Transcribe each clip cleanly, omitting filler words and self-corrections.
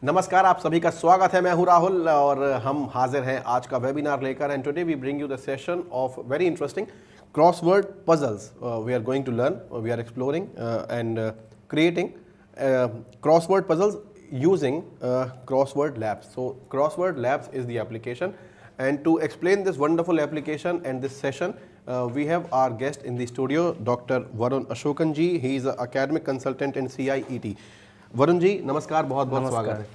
नमस्कार, आप सभी का स्वागत है। मैं हूं राहुल और हम हाजिर हैं आज का वेबिनार लेकर and today we bring you the session of very interesting crossword puzzles. We are going to learn, we are exploring and creating crossword puzzles using Crossword Labs. So Crossword Labs is the application, and to explain this wonderful application and this session, we have our guest in the studio, Dr. Varun Ashokan ji. He is an academic consultant in CIET. Varun ji, namaskar, बहुत बहुत स्वागत है.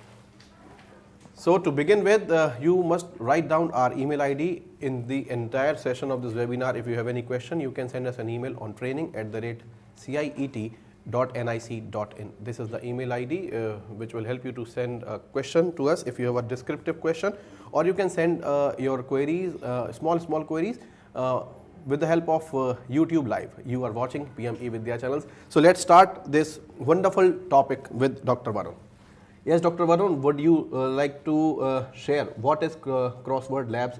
So to begin with, you must write down our email ID in the entire session of this webinar. If you have any question, you can send us an email on training@ciet.nic.in. This is the email ID which will help you to send a question to us if you have a descriptive question, or you can send your queries, small queries with the help of YouTube Live. You are watching VmVidya channels. So let's start this wonderful topic with Dr. Varun. Yes, Dr. Varun, would you like to share what is Crossword Labs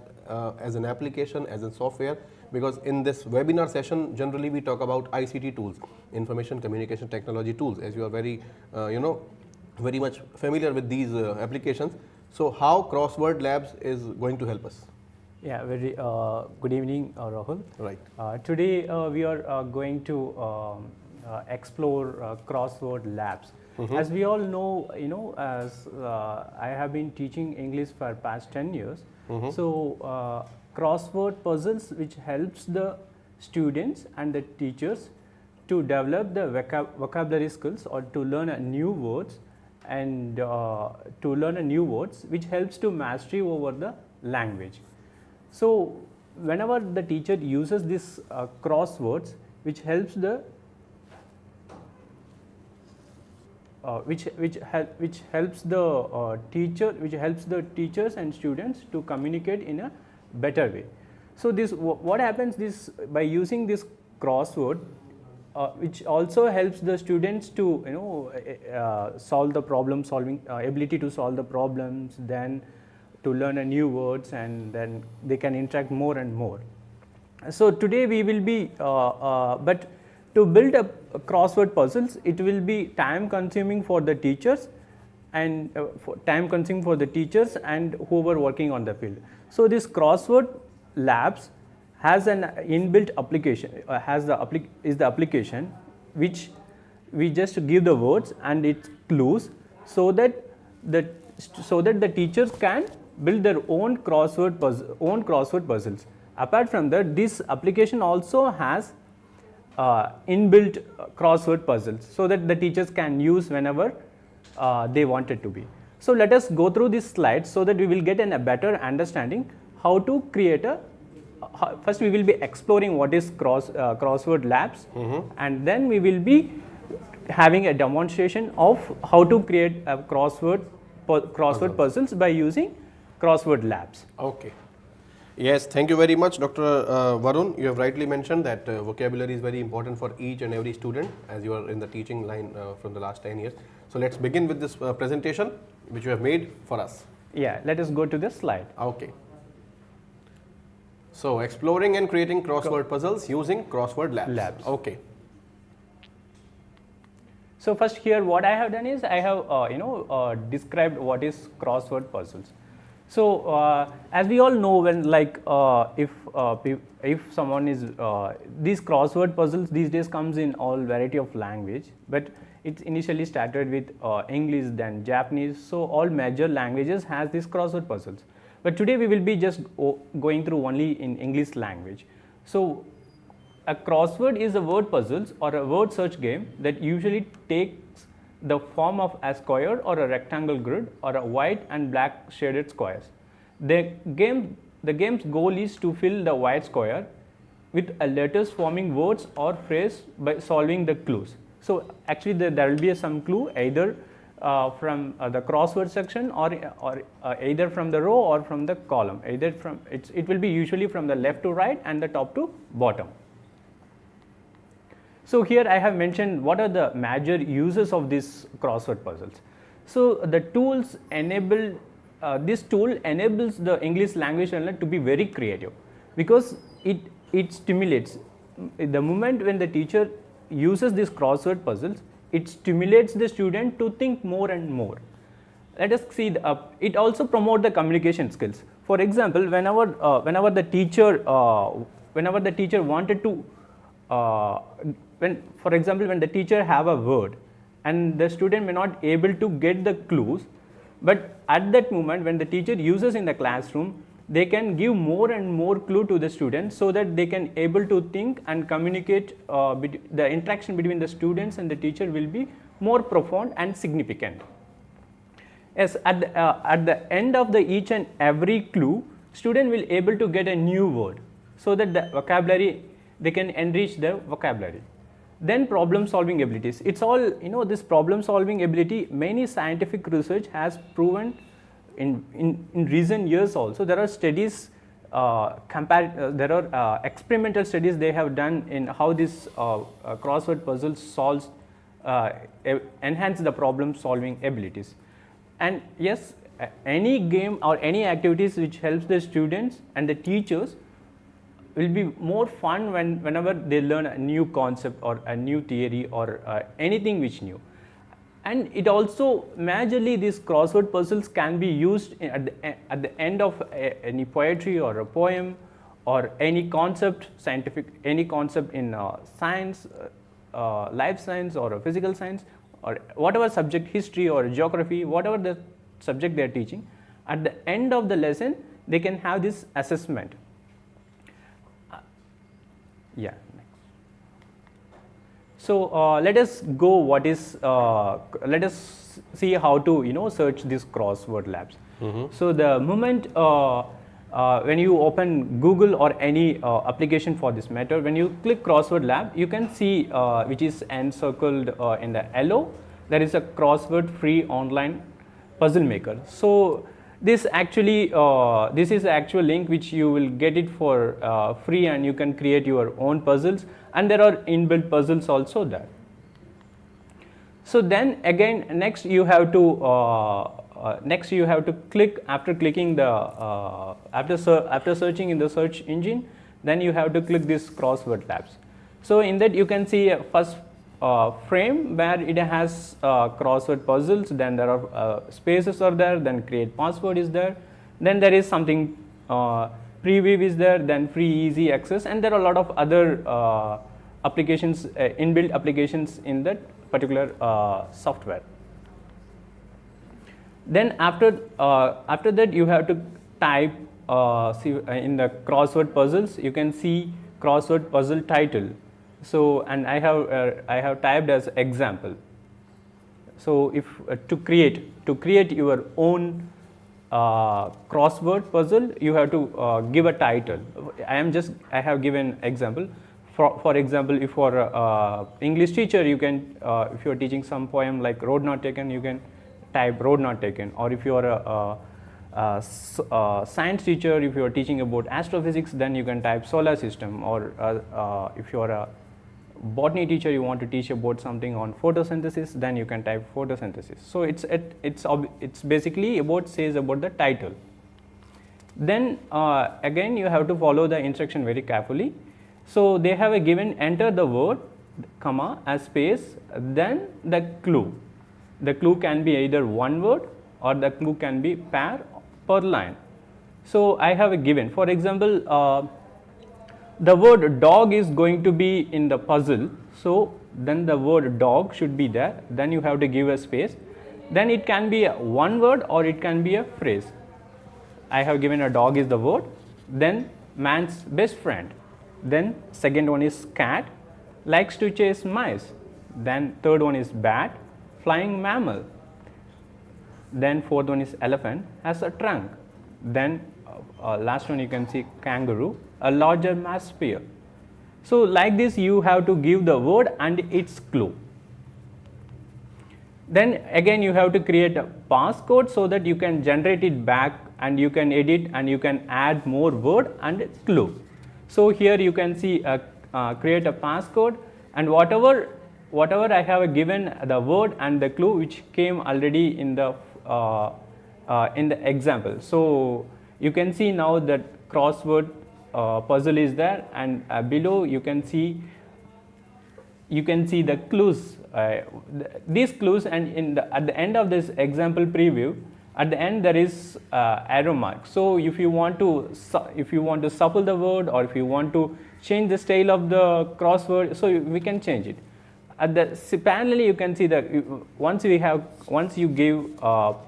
as an application, as a software? Because in this webinar session, generally we talk about ICT tools, information communication technology tools, as you are very, very much familiar with these applications. So how Crossword Labs is going to help us? Yeah, very good evening, Rahul. Right. Today we are going to explore Crossword Labs. As we all know, as I have been teaching English for past 10 years. So crossword puzzles, which helps the students and the teachers to develop the vocabulary skills or to learn new words and which helps to mastery over the language. So whenever the teacher uses this crosswords, which helps the which helps the teachers and students to communicate in a better way. So this what happens this by using this crossword, which also helps the students to solve the problem solving ability to solve the problems, then to learn a new words, and then they can interact more and more. So today we will be but to build up crossword puzzles, it will be time consuming for the teachers and whoever working on the field. So this Crossword Labs has an inbuilt application, is the application which we just give the words and its clues, so that the teachers can build their own crossword puzzles. Apart from that, this application also has inbuilt crossword puzzles, so that the teachers can use whenever they want it to be. So let us go through this slide so that we will get a better understanding how to create first we will be exploring what is Crossword Labs, and then we will be having a demonstration of how to create a crossword puzzles by using Crossword Labs. Okay. Yes, thank you very much, Dr. Varun. You have rightly mentioned that vocabulary is very important for each and every student, as you are in the teaching line from the last 10 years. So let's begin with this presentation which you have made for us. Yeah, let us go to the slide. Okay. So exploring and creating crossword puzzles using Crossword Labs. Okay. So first here what I have done is I have described what is crossword puzzles. So as we all know, when if someone is these crossword puzzles these days comes in all variety of language, but it's initially started with English, then Japanese. So all major languages has these crossword puzzles, but today we will be just going through only in English language. So a crossword is a word puzzles or a word search game that usually takes the form of a square or a rectangle grid or a white and black shaded squares. The game's goal is to fill the white square with a letters forming words or phrase by solving the clues. So actually there will be some clue either from the crossword section or either from the row or from the column. Either from it will be usually from the left to right and the top to bottom. So here I have mentioned what are the major uses of these crossword puzzles. So the tools enable this tool enables the English language learner to be very creative, because it stimulates the moment when the teacher uses these crossword puzzles, it stimulates the student to think more and more. let us see it also promote the communication skills. For example, whenever the teacher wanted to for example, when the teacher have a word and the student may not able to get the clues, but at that moment when the teacher uses in the classroom, they can give more and more clue to the students so that they can able to think and communicate. The interaction between the students and the teacher will be more profound and significant. Yes, at the end of each and every clue, student will able to get a new word so that the vocabulary, they can enrich their vocabulary. Then problem solving abilities. It's all, this problem solving ability, many scientific research has proven in recent years also. There are studies, there are experimental studies they have done in how this crossword puzzle solves, enhance the problem solving abilities. And yes, any game or any activities which helps the students and the teachers will be more fun whenever they learn a new concept or a new theory or anything which new. And it also majorly these crossword puzzles can be used at the end of any poetry or a poem or any concept, any concept in science, life science or physical science, or whatever subject, history or geography, whatever the subject they are teaching. At the end of the lesson, they can have this assessment. Yeah. So let us go. Let us see how to search this crossword labs. So the moment when you open Google or any application for this matter, when you click crossword lab, you can see which is encircled in the yellow. There is a crossword free online puzzle maker. So this actually this is the actual link which you will get it for free, and you can create your own puzzles, and there are inbuilt puzzles also there. So then again next you have to click, after clicking the after searching in the search engine, then you have to click this crossword labs. So in that you can see first frame where it has crossword puzzles, then there are spaces are there, then create password is there, then there is something preview is there, then free easy access, and there are a lot of other applications, inbuilt applications in that particular software. Then after that you have to type in the crossword puzzles, you can see crossword puzzle title. So and I have typed as example. So if to create your own crossword puzzle, you have to give a title. I have given example. For example, if you are English teacher, you can if you are teaching some poem like Road Not Taken, you can type Road Not Taken. Or if you are a science teacher, if you are teaching about astrophysics, then you can type solar system. Or if you are a botany teacher, you want to teach about something on photosynthesis, then you can type photosynthesis. So it's basically says about the title. Then again you have to follow the instruction very carefully. So they have a given enter the word, comma, a space, then the clue. The clue can be either one word or the clue can be pair per line. So I have a given, for example, the word dog is going to be in the puzzle, so then the word dog should be there, then you have to give a space. Then it can be one word or it can be a phrase. I have given a dog is the word, then man's best friend, then second one is cat, likes to chase mice, then third one is bat, flying mammal, then fourth one is elephant, has a trunk, then last one you can see kangaroo, a larger mass sphere. So like this you have to give the word and its clue. Then again you have to create a passcode so that you can generate it back and you can edit and you can add more word and clue. So here you can see create a passcode, and whatever I have given the word and the clue which came already in the example. So you can see now that crossword puzzle is there, and below you can see you can see the clues, these clues, and at the end of this example preview, at the end there is arrow mark. So if you want to shuffle the word, or if you want to change the style of the crossword, so we can change it. At the parallelly, you can see that once you give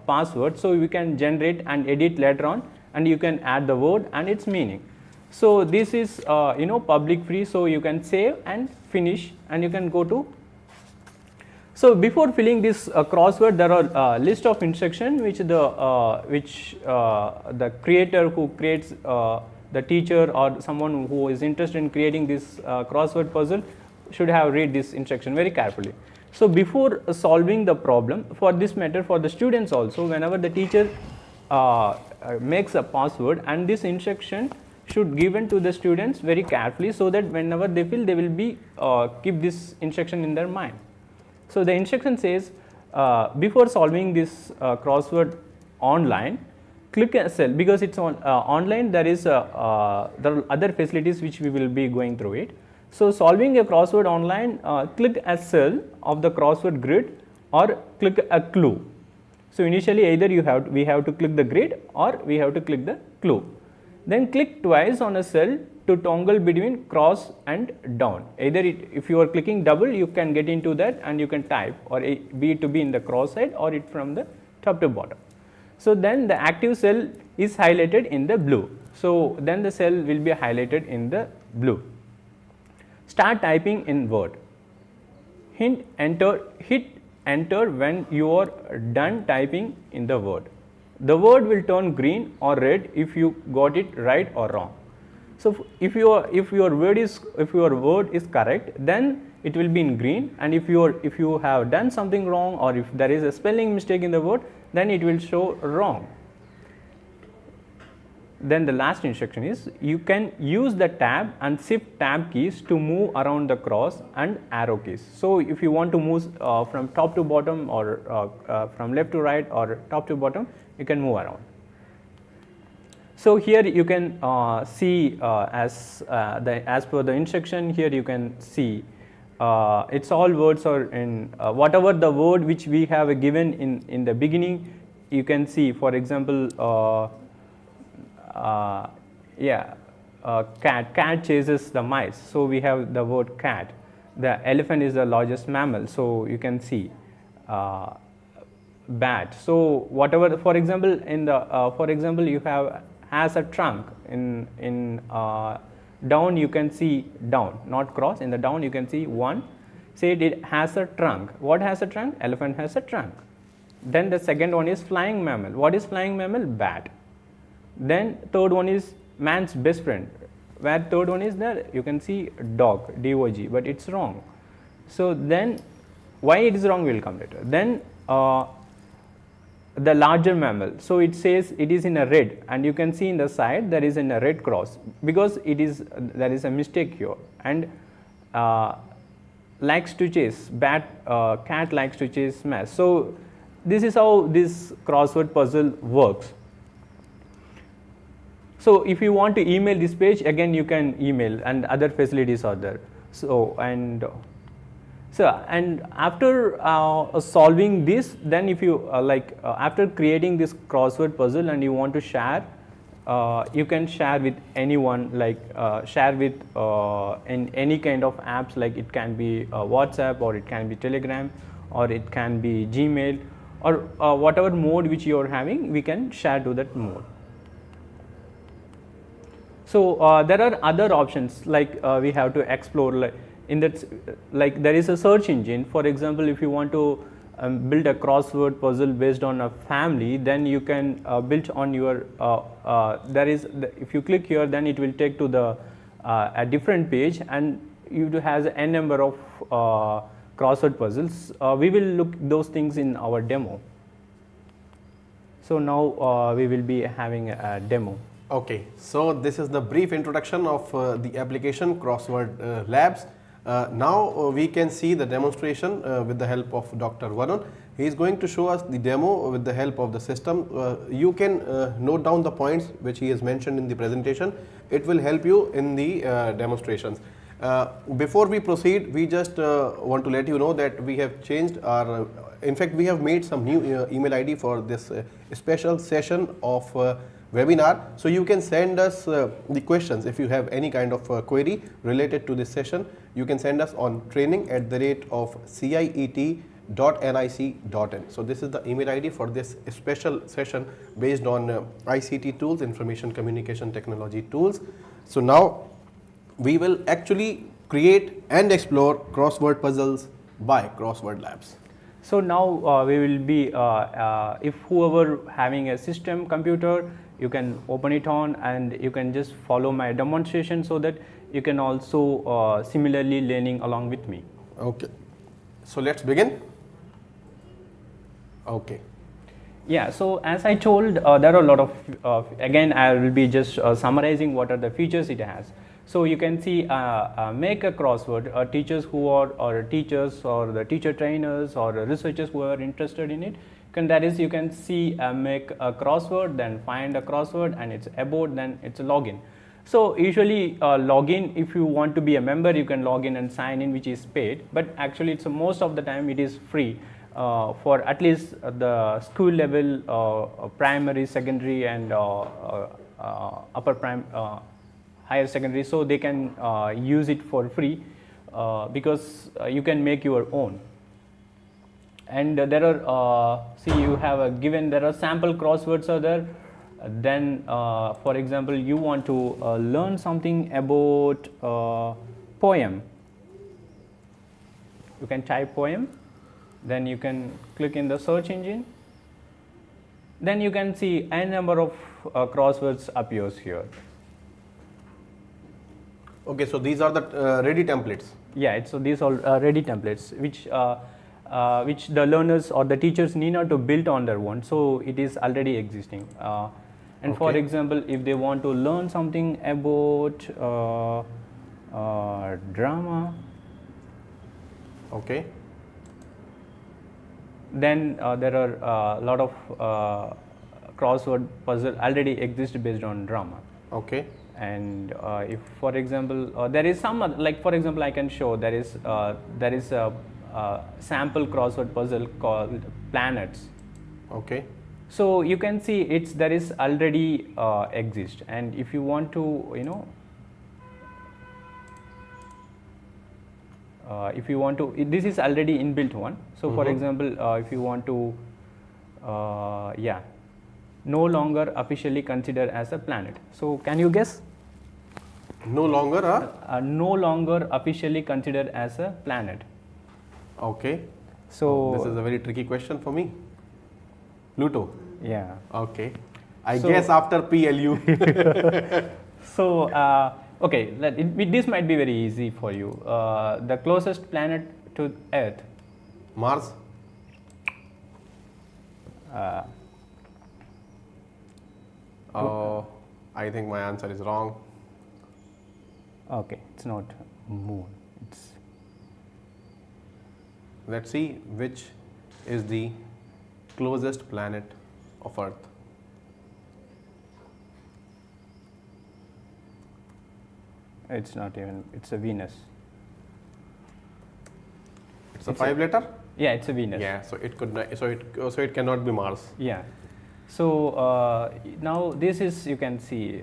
password, so we can generate and edit later on, and you can add the word and its meaning. So this is public free, so you can save and finish, and you can go to. So before filling this crossword, there are a list of instructions which the creator who creates, the teacher or someone who is interested in creating this crossword puzzle should have read this instruction very carefully. So before solving the problem, for this matter, for the students also, whenever the teacher makes a password, and this instruction should given to the students very carefully, so that whenever they fill, they will be keep this instruction in their mind. So the instruction says, before solving this crossword online, click a cell, because it's on online. There are other facilities which we will be going through it. So solving a crossword online, click a cell of the crossword grid, or click a clue. So initially, either we have to click the grid, or we have to click the clue. Then click twice on a cell to toggle between cross and down. Either if you are clicking double, you can get into that and you can type, or be it to be in the cross side, or it from the top to bottom. So then the active cell is highlighted in the blue. So then the cell will be highlighted in the blue. Start typing in Word. Hit enter when you are done typing in the word. The word will turn green or red if you got it right or wrong. So if your word is correct, then it will be in green, and if you have done something wrong, or if there is a spelling mistake in the word, then it will show wrong. Then the last instruction is, you can use the tab and shift tab keys to move around the cross and arrow keys. So if you want to move from top to bottom, or from left to right, or top to bottom, you can move around. So here you can see as per the instruction, here you can see it's all words are in whatever the word which we have given in the beginning. You can see, for example, cat chases the mice, so we have the word cat. The elephant is the largest mammal, so you can see bat. So whatever, for example, you have has a trunk. In down you can see down, not cross. In the down you can see one. Say it has a trunk. What has a trunk? Elephant has a trunk. Then the second one is flying mammal. What is flying mammal? Bat. Then third one is man's best friend. Where third one is there, you can see dog, D-O-G, but it's wrong. So then why it is wrong, we will come later. Then the larger mammal, so it says it is in a red, and you can see in the side there is in a red cross, because there is a mistake here. And likes to chase, cat likes to chase mouse. So this is how this crossword puzzle works. So if you want to email this page, again you can email, and other facilities are there. So after solving this, then if you after creating this crossword puzzle and you want to share, you can share with anyone, share with in any kind of apps, like it can be WhatsApp, or it can be Telegram, or it can be Gmail, or whatever mode which you are having, we can share to that mode. So there are other options, like we have to explore, there is a search engine. For example, if you want to build a crossword puzzle based on a family, then you can build on your if you click here, then it will take to the a different page, and it has n number of crossword puzzles. We will look those things in our demo. So now we will be having a demo. Okay, so this is the brief introduction of the application Crossword Labs. Now we can see the demonstration with the help of Dr. Varun. He is going to show us the demo with the help of the system. You can note down the points which he has mentioned in the presentation. It will help you in the demonstrations. Before we proceed, we just want to let you know that we have changed our, in fact, we have made some new email ID for this special session of webinar. So you can send us the questions if you have any kind of query related to this session. You can send us on training@ciet.nic.in. So this is the email ID for this special session based on ICT tools, information communication technology tools. So now we will actually create and explore crossword puzzles by Crossword Labs. So now we will be, if whoever having a system computer, you can open it on and you can just follow my demonstration so that you can also similarly learning along with me. Okay. So let's begin. Okay. Yeah, so as I told, there are a lot of, again I will be just summarizing what are the features it has. So you can see make a crossword, teachers who are, or teachers or the teacher trainers or researchers who are interested in it, that is you can see make a crossword, then find a crossword and it's about, then it's a login. So usually login, if you want to be a member, you can log in and sign in, which is paid, but actually it's most of the time it is free for at least the school level, primary, secondary and higher secondary, so they can use it for free because you can make your own. And there are, see you have a given, there are sample crosswords are there. Then for example, you want to learn something about poem. You can type poem, then you can click in the search engine. Then you can see a number of crosswords appears here. Okay, so these are the ready templates. Yeah, so these are ready templates which the learners or the teachers need not to build on their own. So it is already existing. And okay. For example, if they want to learn something about drama, okay, then there are a lot of crossword puzzle already exist based on drama. okay. And if for example there is some other, like for example I can show there is a sample crossword puzzle called planets. Okay. So you can see it's there is already exist, and if you want to if you want to, this is already inbuilt one. So for example if you want to yeah, no longer officially considered as a planet. So can you guess? No longer no longer officially considered as a planet. Okay. So this is a very tricky question for me. Pluto. Yeah. Okay. I guess after PLU. So okay, this might be very easy for you. The closest planet to Earth. Mars. Oh, I think my answer is wrong. Okay, it's not moon. It's. Let's see which is the closest planet of Earth. It's not even. It's a Venus. It's a 5-letter. Yeah, it's a Venus. Yeah, so it could not, so it cannot be Mars. Yeah. So now this is, you can see,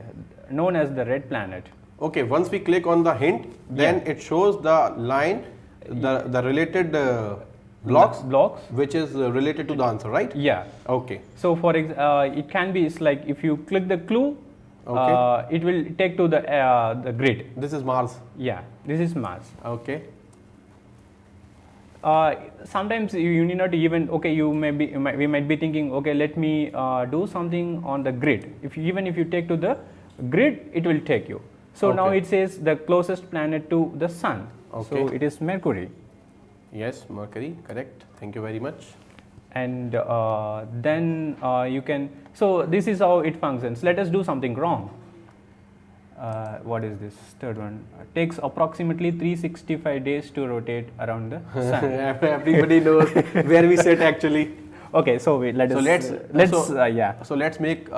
known as the red planet. Okay, once we click on the hint, then it shows the line, the related blocks, which is related to the answer, right? Yeah. Okay. So for it can be, it's like if you click the clue, okay, it will take to the grid. This is Mars. Yeah, this is Mars. Okay. Sometimes you need not even, okay, we might be thinking, okay, let me do something on the grid. Even if you take to the grid, it will take you. So now it says the closest planet to the sun. Okay. So it is Mercury. Yes, Mercury, correct. Thank you very much. And then you can, so this is how it functions. Let us do something wrong. What is this third one? Takes approximately 365 days to rotate around the sun. Everybody knows where we sit actually. Okay, so let's make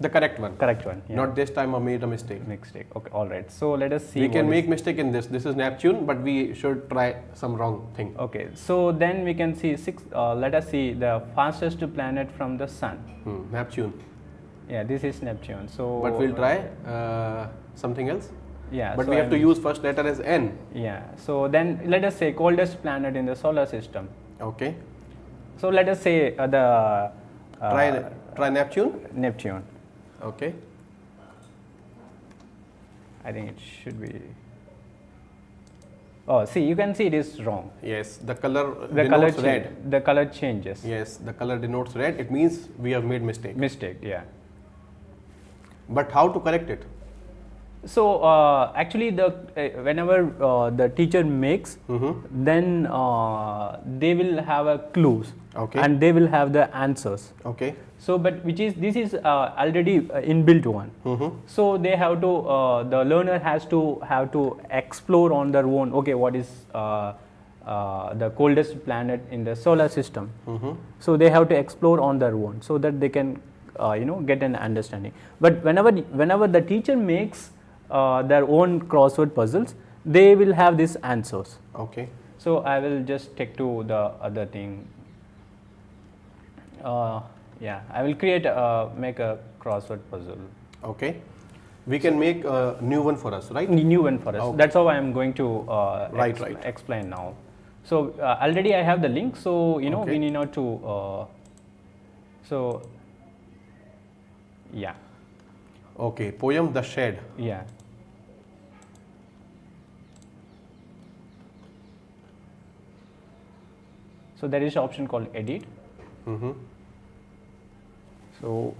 The correct one. Correct one. Yeah. Not this time I made a mistake. Mistake. Okay. All right. So let us see. We can what make is- mistake in this. This is Neptune, but we should try some wrong thing. Okay. So then we can see six. Let us see the fastest planet from the sun. Neptune. Yeah, this is Neptune. So. But we'll try something else. Yeah. But so we have to use first letter as N. Yeah. So then let us say coldest planet in the solar system. Okay. So let us say the. Try Neptune. Neptune. Okay. I think it should be. Oh, see, you can see it is wrong. Yes, the color The color denotes red. The color changes. Yes, the color denotes red. It means we have made mistake. Mistake. Yeah. But how to correct it? So actually, whenever the teacher makes, then they will have a clues, Okay. and they will have the answers. Okay. So, but this is already inbuilt one. So they have to the learner has to explore on their own. Okay, what is the coldest planet in the solar system? So they have to explore on their own so that they can get an understanding. But whenever the teacher makes their own crossword puzzles, they will have these answers. Okay. So I will just take to the other thing. Yeah, I will make a crossword puzzle. Okay. We can make a new one for us, right? New one for us. Okay. That's how I am going to Right. explain now. So already I have the link. So we need not to. So yeah. Okay. Poem The Shed. Yeah. So there is an option called edit. So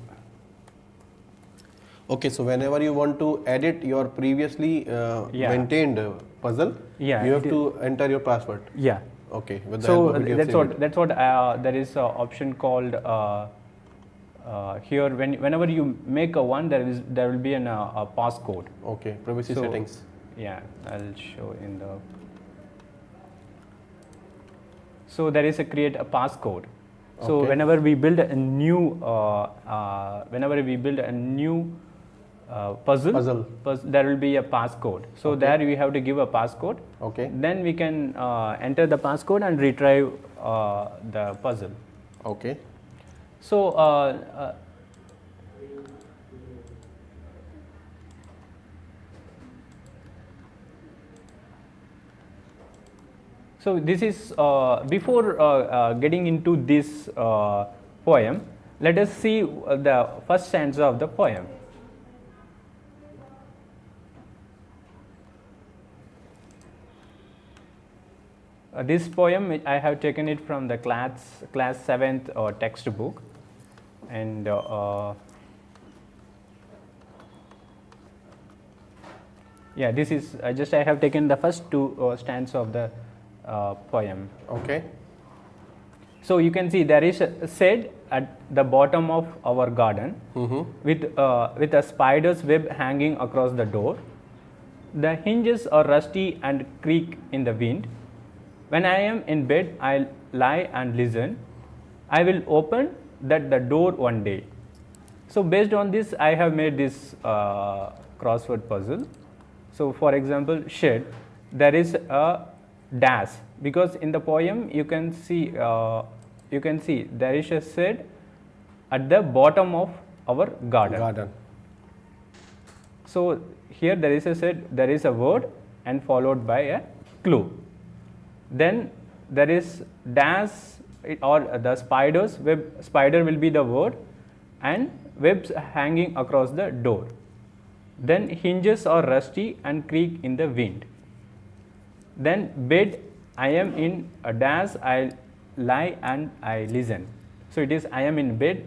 Okay, so whenever you want to edit your previously maintained puzzle, Yeah, you have to enter your password. yeah. Okay, with the So help of PDF that's Save what It. there is an option called here. Whenever you make a one, there will be a passcode. Okay, privacy So- settings. Yeah, I'll show in the. So there is a create a passcode. So Okay. whenever we build a new puzzle, there will be a passcode. So Okay. there we have to give a passcode. Okay. Then we can enter the passcode and retrieve the puzzle. Okay. So so this is before getting into this poem. Let us see the first stanza of the poem. This poem I have taken it from the class 7th textbook, and yeah, this is I have taken the first two stanzas of the poem. Okay. So you can see there is a shed at the bottom of our garden with a spider's web hanging across the door. The hinges are rusty and creak in the wind. When I am in bed, I lie and listen. I will open the door one day. So based on this, I have made this crossword puzzle. So for example, shed, there is a dash, because in the poem you can see there is a shed at the bottom of our garden. So here there is a shed, there is a word and followed by a clue. Then there is dash, or the spider's web. Spider will be the word, and webs hanging across the door. Then hinges are rusty and creak in the wind. Then bed, I am in a dash, I lie and I listen. So it is I am in bed,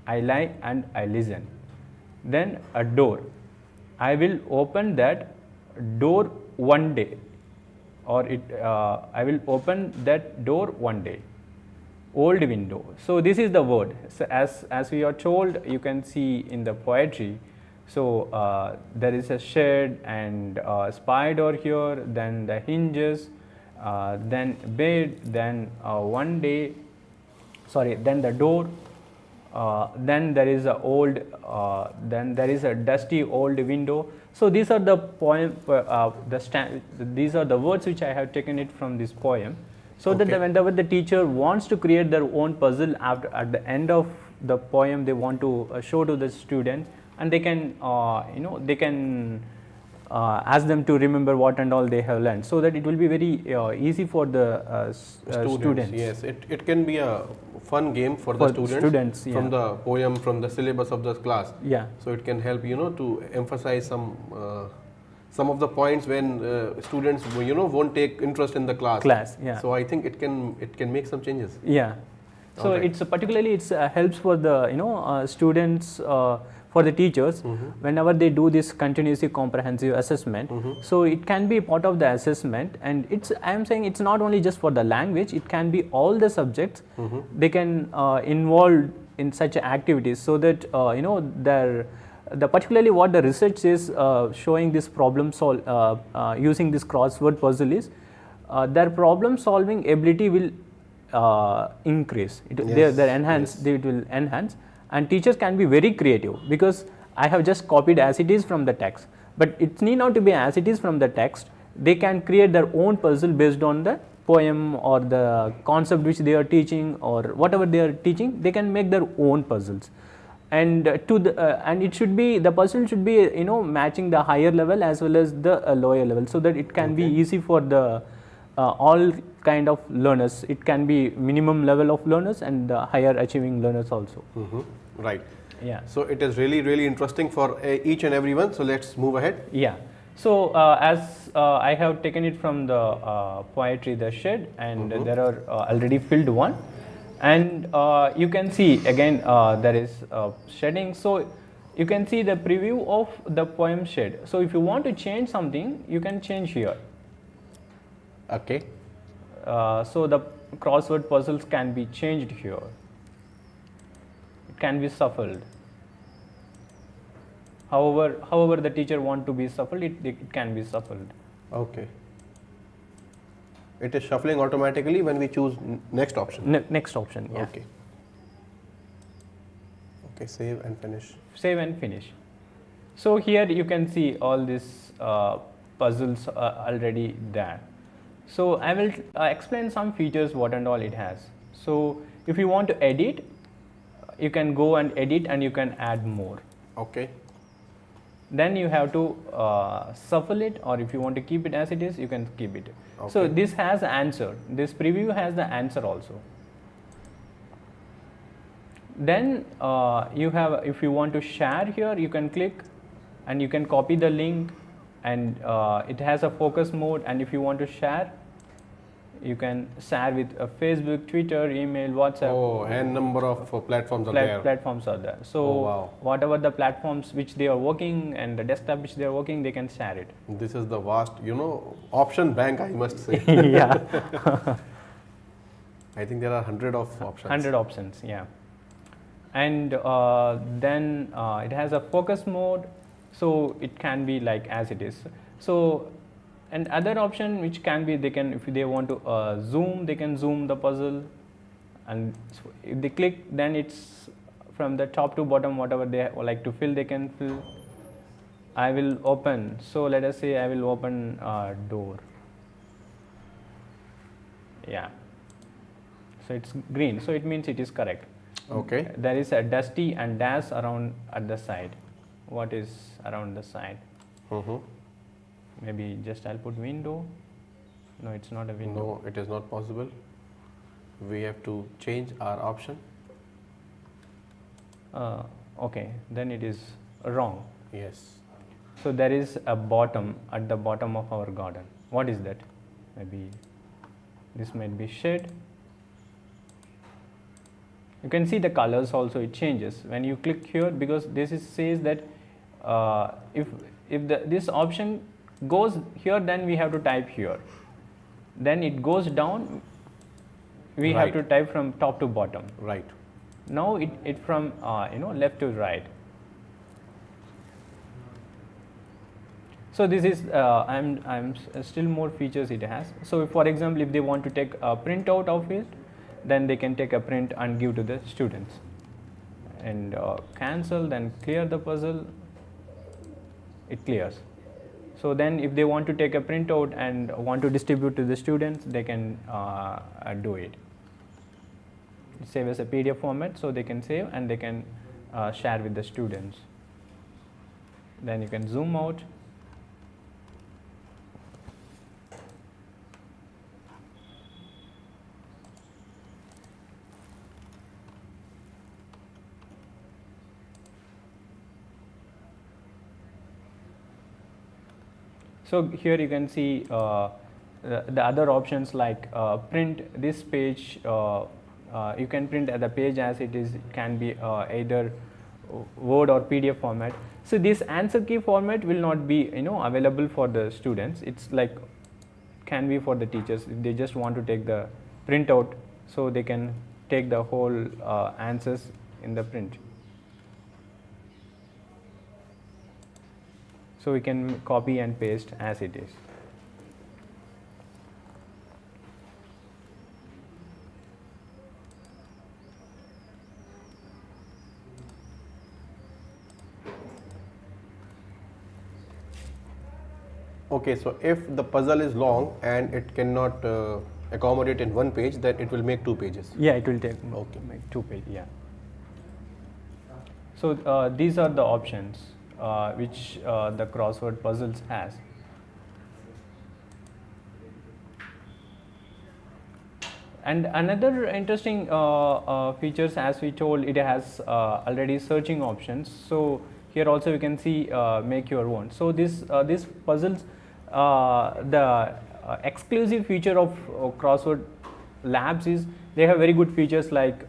I lie and I listen. Then a door, I will open that door one day, or I will open that door one day. Old window. So this is the word. So as we are told, you can see in the poetry. So there is a shed and a spider here, then the hinges, then bed, then one day, then the door, then there is a old, then there is a dusty old window. So these are the poem, these are the words which I have taken it from this poem. So that whenever the teacher wants to create their own puzzle at the end of the poem, they want to show to the students, and they can, they can ask them to remember what and all they have learned, so that it will be very easy for the students. Yes, it can be a fun game for the students from the poem, from the syllabus of the class. Yeah. So it can help, to emphasize some of the points when students, won't take interest in the class. Yeah. So I think it can make some changes. Yeah. So it's particularly helps for the students, for the teachers, whenever they do this continuously comprehensive assessment. So it can be part of the assessment, and I am saying it's not only just for the language, it can be all the subjects. They can involve in such activities, so that particularly what the research is showing this problem using this crossword puzzle is their problem solving ability will increase. They will enhance. And teachers can be very creative, because I have just copied as it is from the text, but it need not to be as it is from the text. They can create their own puzzle based on the poem or the concept which they are teaching, or whatever they are teaching. They can make their own puzzles, and and it should be, the puzzle should be matching the higher level as well as the lower level, so that it can be easy for the all kind of learners. It can be minimum level of learners and higher achieving learners also. Right. Yeah. So it is really interesting for each and everyone. So let's move ahead. Yeah. So as I have taken it from the poetry The Shed, and there are already filled one, and you can see again there is shedding. So you can see the preview of the poem Shed. So if you want to change something, you can change here. Okay. So the crossword puzzles can be changed here. It can be shuffled. However the teacher want to be shuffled, it can be shuffled. Okay. It is shuffling automatically when we choose next option. Next option. Yeah. Okay. Okay. Save and finish. Save and finish. So here you can see all these puzzles already there. So I will explain some features what and all it has. So if you want to edit, you can go and edit, and you can add more. Okay. Then you have to shuffle it, or if you want to keep it as it is, you can keep it. Okay. So this has answer. This preview has the answer also. Then you have, if you want to share here, you can click and you can copy the link, and it has a focus mode, and if you want to share, you can share with Facebook, Twitter, email, WhatsApp. Oh, and number of platforms are there. Platforms are there. So whatever the platforms which they are working and the desktop which they are working, they can share it. This is the vast, option bank, I must say. Yeah. I think there are 100 of options. 100 options, yeah. And then it has a focus mode, so it can be like as it is. So, and other option which can be, they can, if they want to zoom, they can zoom the puzzle, and if they click, then it's from the top to bottom, whatever they like to fill, they can fill. I will open, so let us say I will open door. Yeah. So it's green, so it means it is correct. Okay. There is a dusty and dash around at the side. What is around the side? Maybe just I'll put window. No, it's not a window. No, it is not possible. We have to change our option. Okay, then it is wrong. Yes. So there is a bottom at the bottom of our garden. What is that? Maybe this might be shade. You can see the colors also, it changes when you click here, because this says that if this option goes here, then we have to type here. Then it goes down, we have to type from top to bottom. Right. Now it from left to right. So this is I'm still more features it has. So if, for example, if they want to take a print out of it, then they can take a print and give to the students. and cancel, then clear the puzzle, it clears. So then if they want to take a printout and want to distribute to the students, they can do it. Save as a PDF format, so they can save and they can share with the students. Then you can zoom out. So here you can see the other options like print this page. You can print the page as it is. It can be either Word or PDF format. So this answer key format will not be available for the students. It's like can be for the teachers if they just want to take the printout, so they can take the whole answers in the print. So we can copy and paste as it is. Okay, so if the puzzle is long and it cannot accommodate in one page, then it will make 2 pages. Yeah, it will take make 2 pages. Yeah. So these are the options which the crossword puzzles has. And another interesting features, as we told, it has already searching options. So here also you can see make your own. So these puzzles, the exclusive feature of Crossword Labs is they have very good features like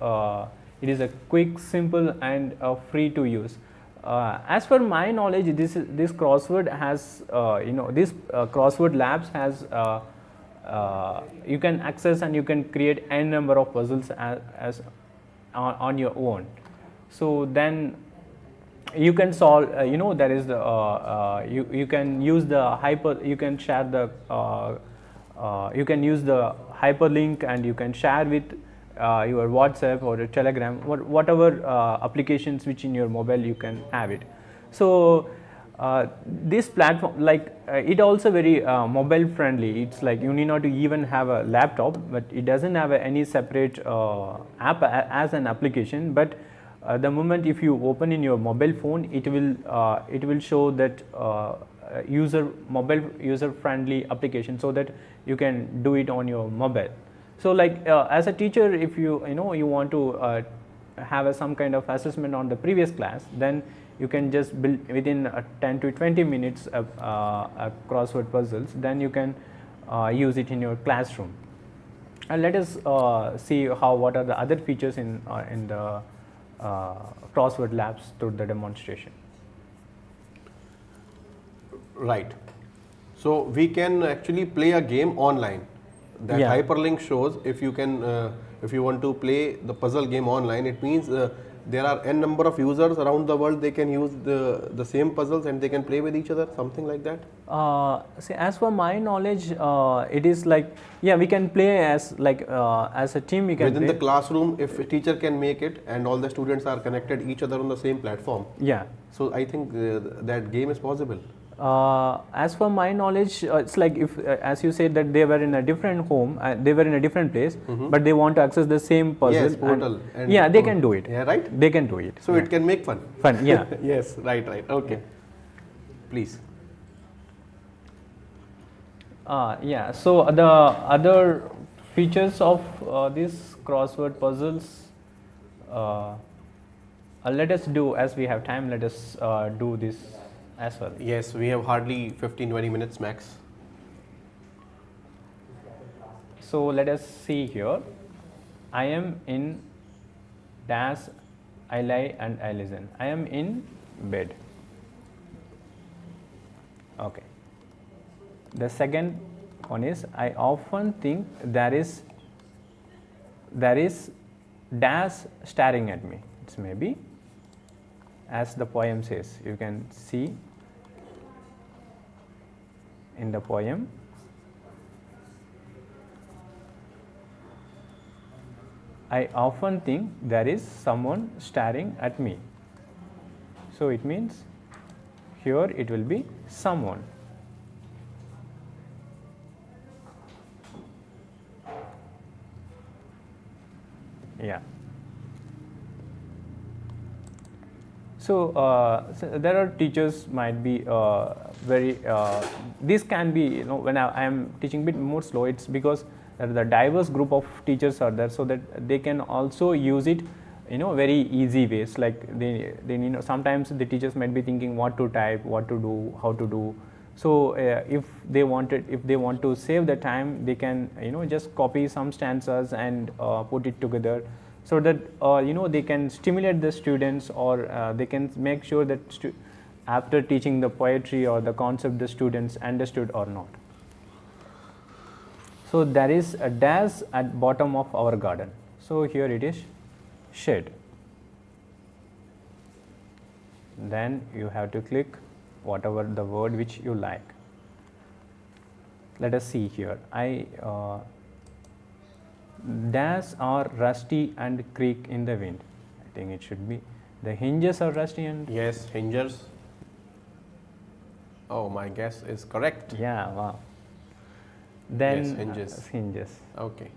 it is a quick, simple, and free to use. As per my knowledge, this crossword has this Crossword Labs has you can access and you can create n number of puzzles as on your own. So then you can solve. There is the you can use the you can share the you can use the hyperlink and you can share with your WhatsApp or Telegram, whatever applications which in your mobile you can have it. So this platform, like it also very mobile friendly. It's like you need not to even have a laptop, but it doesn't have any separate app as an application. But the moment if you open in your mobile phone, it will show that mobile user friendly application, so that you can do it on your mobile. So like as a teacher, if you want to have some kind of assessment on the previous class, then you can just build within 10 to 20 minutes crossword puzzles. Then you can use it in your classroom. And let us see what are the other features in the Crossword Labs through the demonstration. Right. So we can actually play a game online. That hyperlink shows if you can if you want to play the puzzle game online, it means there are n number of users around the world. They can use the same puzzles and they can play with each other, something like that. See, as per my knowledge, it is like we can play as a team. We can within play. The classroom. If a teacher can make it and all the students are connected each other on the same platform. Yeah. So I think that game is possible. As per my knowledge, it's like if, as you said, that they were in a different home, they were in a different place, but they want to access the same puzzle. Yes, portal. And they can do it. Yeah, right? They can do it. So it can make fun. Fun, yeah. Yes, right. Okay. Yeah. Please. So the other features of these crossword puzzles, let us do, as we have time, let us do this as well. Yes, we have hardly 15-20 minutes max. So let us see here. I am in dash, I lie and I listen. I am in bed. Okay. The second one is, I often think there is dash staring at me. It's maybe, as the poem says, you can see in the poem. I often think there is someone staring at me. So it means here it will be someone. Yeah. So there are teachers might be very. This can be, when I am teaching a bit more slow. It's because the diverse group of teachers are there, so that they can also use it, very easy ways. Like they sometimes the teachers might be thinking what to type, what to do, how to do. So if they want to save the time, they can just copy some stanzas and put it together, so that they can stimulate the students, or they can make sure that after teaching the poetry or the concept the students understood or not. So there is a dash at bottom of our garden. So here it is shed. Then you have to click whatever the word which you like. Let us see here. Dash are rusty and creak in the wind. I think it should be the hinges are rusty and yes, hinges. Oh, my guess is correct. yeah, wow. Then yes, hinges. Hinges. Okay.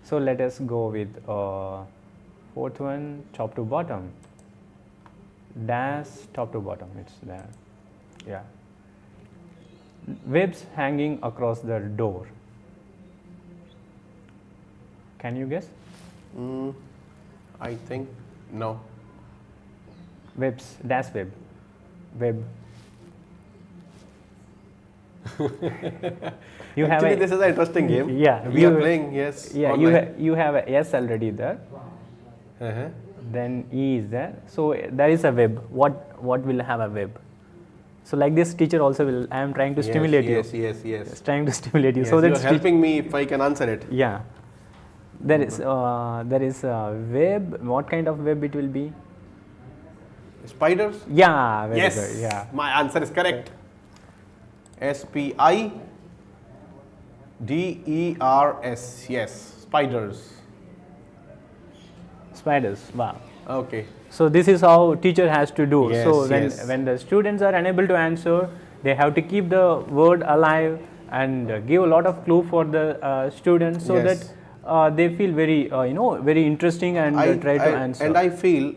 So let us go with fourth one, top to bottom. Dash top to bottom. It's there. Yeah. Webs hanging across the door. Can you guess? I think no. Webs, dash web. Web. You have Actually, this is an interesting game. Yeah, we are playing. Yes. Yeah, you have a S already there. Then E is there. So there is a web. What will have a web? So like this teacher also will. I am trying to stimulate you. Yes. Just trying to stimulate you. Yes, so you that's are helping me if I can answer it. Yeah. There is a web. What kind of web it will be? Spiders. Yeah. Very Yes. good. Yeah. My answer is correct. SPIDERS. Yes. Spiders. Spiders. Wow. Okay. So this is how teacher has to do. Yes, So when the students are unable to answer, they have to keep the word alive and give a lot of clue for the students, so Yes. that they feel very very interesting and try to answer. And I feel,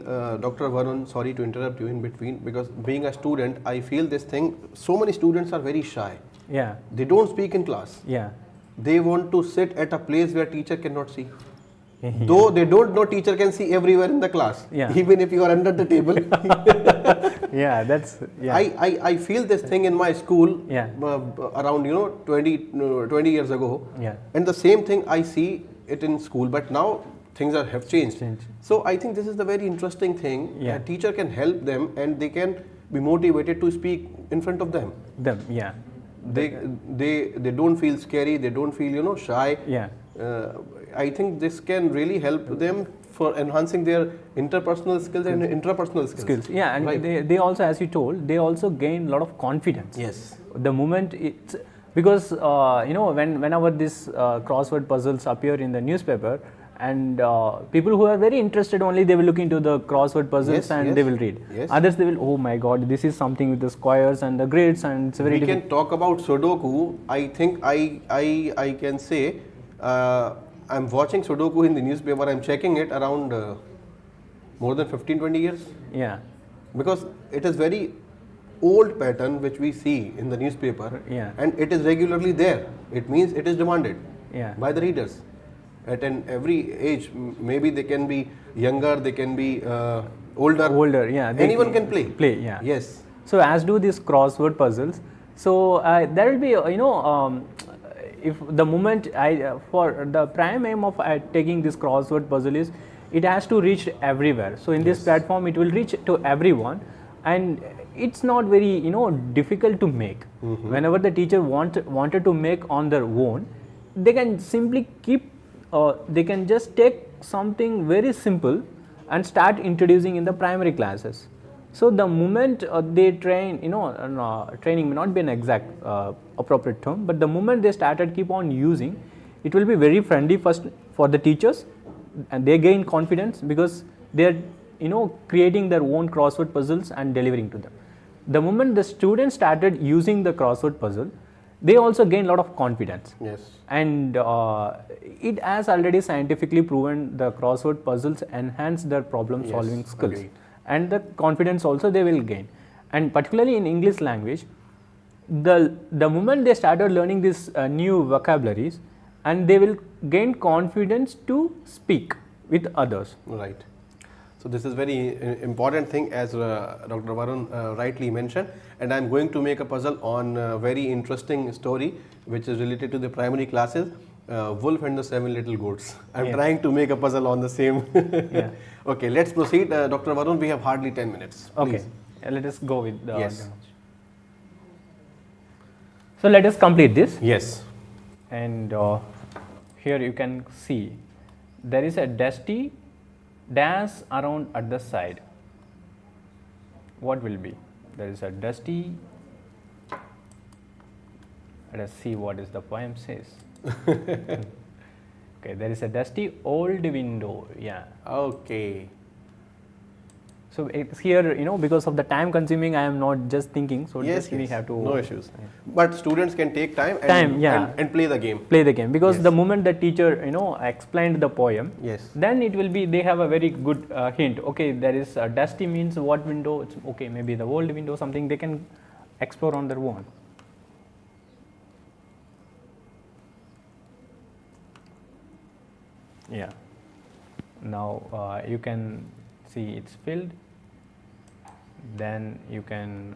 Dr. Varun, sorry to interrupt you in between, because being a student, I feel this thing. So many students are very shy. Yeah. They don't speak in class. Yeah. They want to sit at a place where teacher cannot see. Though they don't know, teacher can see everywhere in the class. Yeah. Even if you are under the table. Yeah, that's yeah. I feel this thing in my school. Yeah. Around 20 years ago. Yeah. And the same thing I see it in school, but now things have changed. So I think this is the very interesting thing. Yeah. A teacher can help them, and they can be motivated to speak in front of them. Yeah. They don't feel scary. They don't feel shy. Yeah. I think this can really help them for enhancing their interpersonal skills and intrapersonal skills. Yeah, and right. they also, as you told, they also gain a lot of confidence. Yes. The moment it's because whenever these crossword puzzles appear in the newspaper, and people who are very interested only, they will look into the crossword puzzles. Yes, and yes, they will read. yes. Others, they will, oh my god, this is something with the squares and the grids, and it's very We can talk about Sudoku. I think I can say I'm watching Sudoku in the newspaper. I'm checking it around more than 15-20 years. Yeah. Because it is very old pattern which we see in the newspaper. Yeah. And it is regularly there. It means it is demanded. Yeah. By the readers. At every age, maybe they can be younger, they can be older. Yeah. Anyone can play. Yeah. Yes. So as do these crossword puzzles. So there will be if the moment for the prime aim of taking this crossword puzzle is it has to reach everywhere. So in this platform it will reach to everyone, and it's not very difficult to make. Whenever the teacher wanted to make on their own, they can simply they can just take something very simple and start introducing in the primary classes. So the moment they train, training may not be an exact appropriate term, but the moment they started keep on using, it will be very friendly first for the teachers, and they gain confidence because they're creating their own crossword puzzles and delivering to them. The moment the students started using the crossword puzzle, they also gain a lot of confidence. Yes. And it has already scientifically proven the crossword puzzles enhance their problem solving skills. Agreed. And the confidence also they will gain. And particularly in English language, the moment they started learning these new vocabularies, and they will gain confidence to speak with others. Right. So this is very important thing, as Dr. Varun rightly mentioned, and I am going to make a puzzle on a very interesting story which is related to the primary classes, Wolf and the Seven Little Goats. I am trying to make a puzzle on the same. Okay, let's proceed. Dr. Varun, we have hardly 10 minutes. Please. Okay, let us go with the Yes. So let us complete this. Yes. And here you can see there is a dusty dash around at the side. What will be? There is a dusty. Let us see what is the poem says. Okay, there is a dusty old window. Yeah. Okay. So it's here, because of the time consuming, I am not just thinking. So Yes, just we have to. no issues. But students can take time and, and play the game. Play the game, because Yes. the moment the teacher explained the poem, Yes. then it will be, they have a very good hint. Okay, there is a dusty means what window? It's okay, maybe the old window, something they can explore on their own. Yeah. Now you can see it's filled. Then you can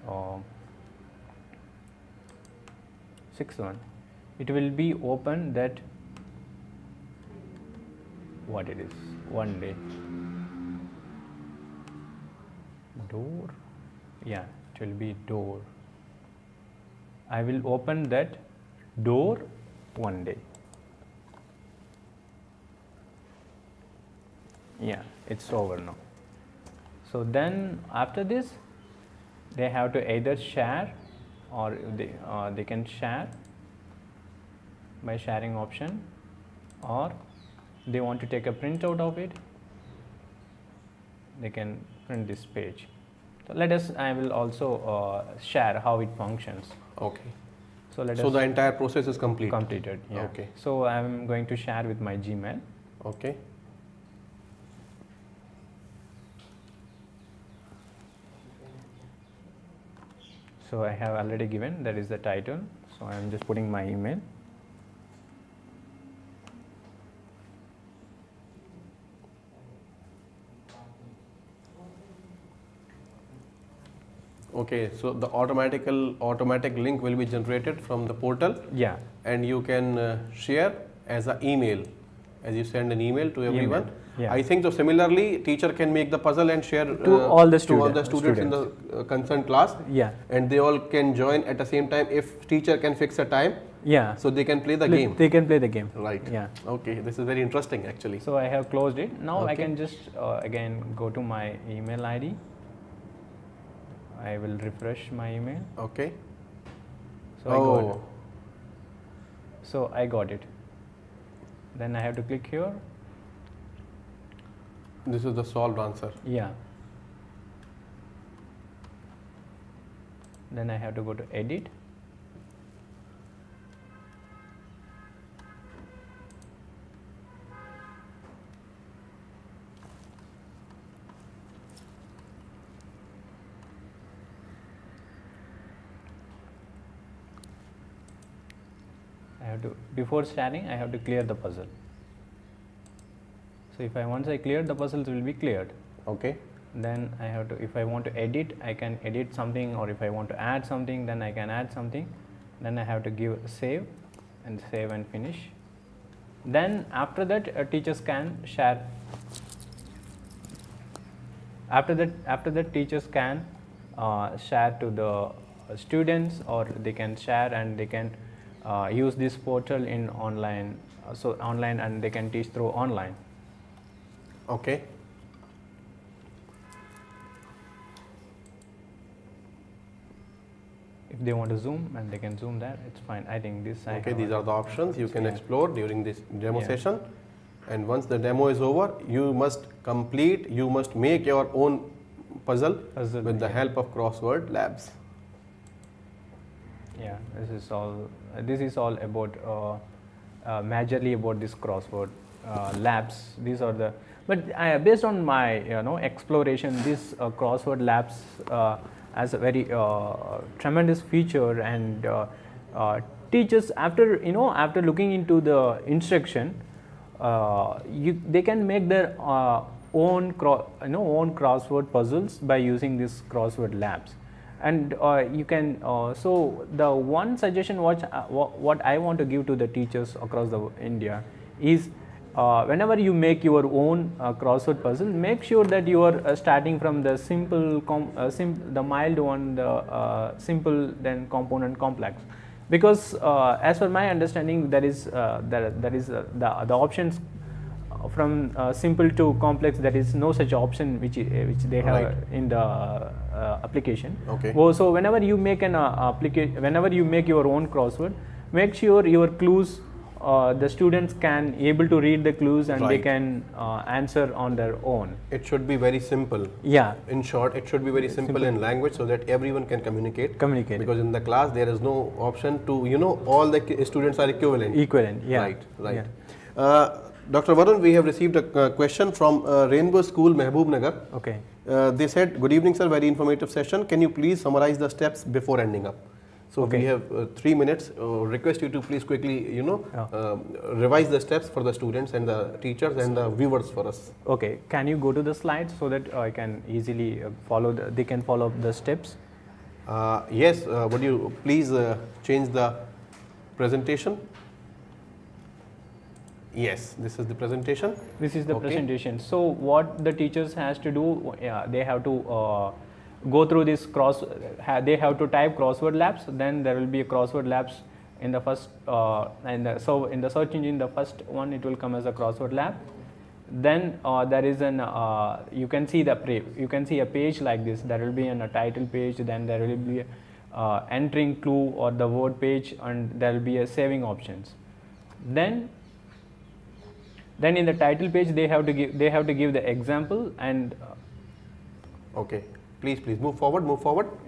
sixth one. It will be open that what it is one day. Door. Yeah, it will be door. I will open that door one day. Yeah, it's over now. So then after this, they have to either share, or they can share by sharing option, or they want to take a printout of it, they can print this page. So let us, I will also share how it functions. Okay. So let So us the entire process is complete. completed. Yeah. Okay. So I am going to share with my Gmail. Okay. So I have already given, that is the title. So I am just putting my email. Okay, so the automatic link will be generated from the portal, Yeah. and you can share as an email, as you send an email to everyone. Yeah. I think so. Similarly, teacher can make the puzzle and share To all the students in the concerned class. Yeah. And they all can join at the same time. If teacher can fix a time, Yeah. so they can play the game. They can play the game. Right. Yeah. Okay, this is very interesting actually. So I have closed it. Now I Okay. can just again go to my email ID. I will refresh my email. Okay. So I got it. So I got it. Then I have to click here. This is the solved answer. Yeah. Then I have to go to edit. I have to, before sharing, I have to clear the puzzle. So if once I clear, the puzzles will be cleared. Okay. Then I have to, if I want to edit, I can edit something, or if I want to add something, then I can add something. Then I have to give save and finish. Then after that, teachers can share. After that teachers can share to the students, or they can share and they can use this portal in online. So online, and they can teach through online. Okay. If they want to zoom, and they can zoom that, it's fine. I think this. Okay, these are the options you can explore during this demo Yeah. session. And once the demo is over, you must make your own puzzle with the help of Crossword Labs. Yeah, this is all about majorly about this Crossword Labs. These are the, but based on my exploration, this Crossword Labs has a very tremendous feature, and teachers after looking into the instruction, they can make their own crossword puzzles by using this Crossword Labs. And you can so the one suggestion what I want to give to the teachers across India is, whenever you make your own crossword puzzle, make sure that you are starting from the simple, the mild one, the simple, then component complex. Because as per my understanding, there is the options from simple to complex. There is no such option which they have in the application. Okay. So whenever you make an whenever you make your own crossword, make sure your clues, the students can able to read the clues, and they can answer on their own. It should be very simple. Yeah. In short, it should be very simple in language, so that everyone can communicate. Because in the class there is no option to all the students are equivalent. Yeah. Right. Yeah. Dr. Varun, we have received a question from Rainbow School, Mehboob Nagar. Okay. They said, "Good evening, sir. Very informative session. Can you please summarize the steps before ending up?" So we have 3 minutes. Request you to please quickly, revise the steps for the students and the teachers and the viewers for us. Okay. Can you go to the slides so that I can easily follow? They can follow the steps. Yes. Would you please change the presentation? Yes, this is the presentation. This is the presentation. So what the teachers has to do, they have to go through this they have to type Crossword Labs. Then there will be a Crossword Labs in the first, so in the search engine, the first one, it will come as a Crossword Lab. Then there is an you can see a page like this. There will be a title page. Then there will be entering clue or the word page, and there will be a saving options. Then in the title page, they have to give the example and. Okay, please move forward.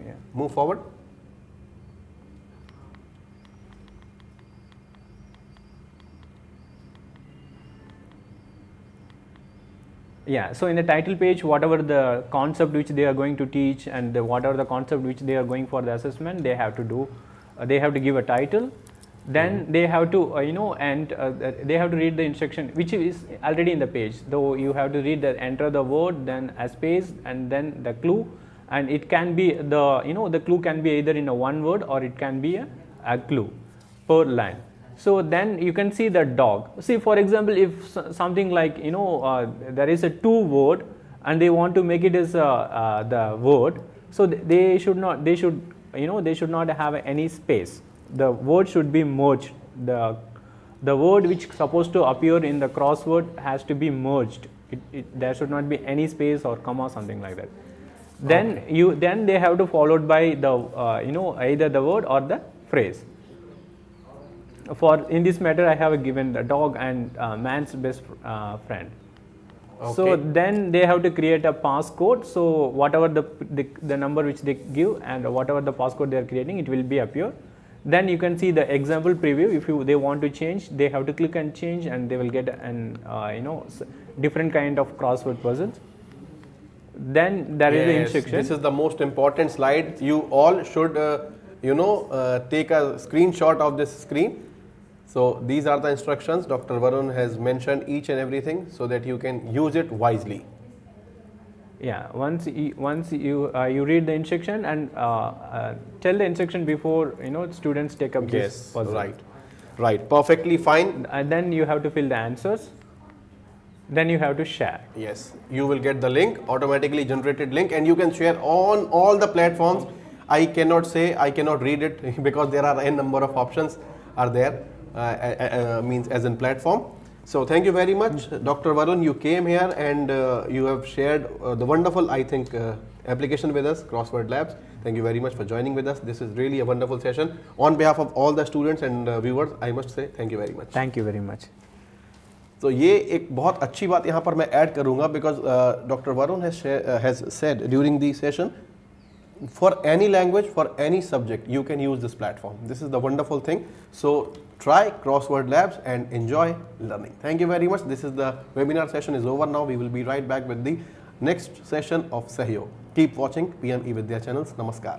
Yeah. Move forward. Yeah. So in the title page, whatever the concept which they are going to teach, and whatever the concept which they are going for the assessment, they have to do. They have to give a title. Then they have to they have to read the instruction which is already in the page. Though you have to read enter the word, then a space, and then the clue, and it can be the clue can be either in a one word or it can be a clue per line. So then you can see the dog. See, for example, if something like there is a two word and they want to make it as the word, so they should not have any space. The word should be merged. The word which is supposed to appear in the crossword has to be merged. There should not be any space or comma, something like that. Then they have to followed by the either the word or the phrase. For in this matter, I have given the dog and man's best friend. Okay. So then they have to create a passcode. So whatever the number which they give and whatever the passcode they are creating, it will be appear. Then you can see the example preview. If they want to change, they have to click and change, and they will get an different kind of crossword puzzles. Then there is the instruction. This is the most important slide. You all should take a screenshot of this screen. So these are the instructions. Dr. Varun has mentioned each and everything so that you can use it wisely. Yeah, once you read the instruction and tell the instruction before students take up this puzzle. Right, perfectly fine. And then you have to fill the answers. Then you have to share. Yes, you will get the link, automatically generated link, and you can share on all the platforms. I cannot read it because there are n number of options are there. Means as in platform. So thank you very much, Dr. Varun. You came here and you have shared the wonderful, I think, application with us, Crossword Labs. Thank you very much for joining with us. This is really a wonderful session. On behalf of all the students and viewers, I must say thank you very much. Thank you very much. तो ये एक बहुत अच्छी बात यहाँ पर मैं add करूँगा because doctor Varun has said during the session, for any language, for any subject, you can use this platform. This is the wonderful thing. So try Crossword Labs and enjoy learning. Thank you very much. This is the webinar session is over now. We will be right back with the next session of Sahyog. Keep watching PM eVidya channels. Namaskar.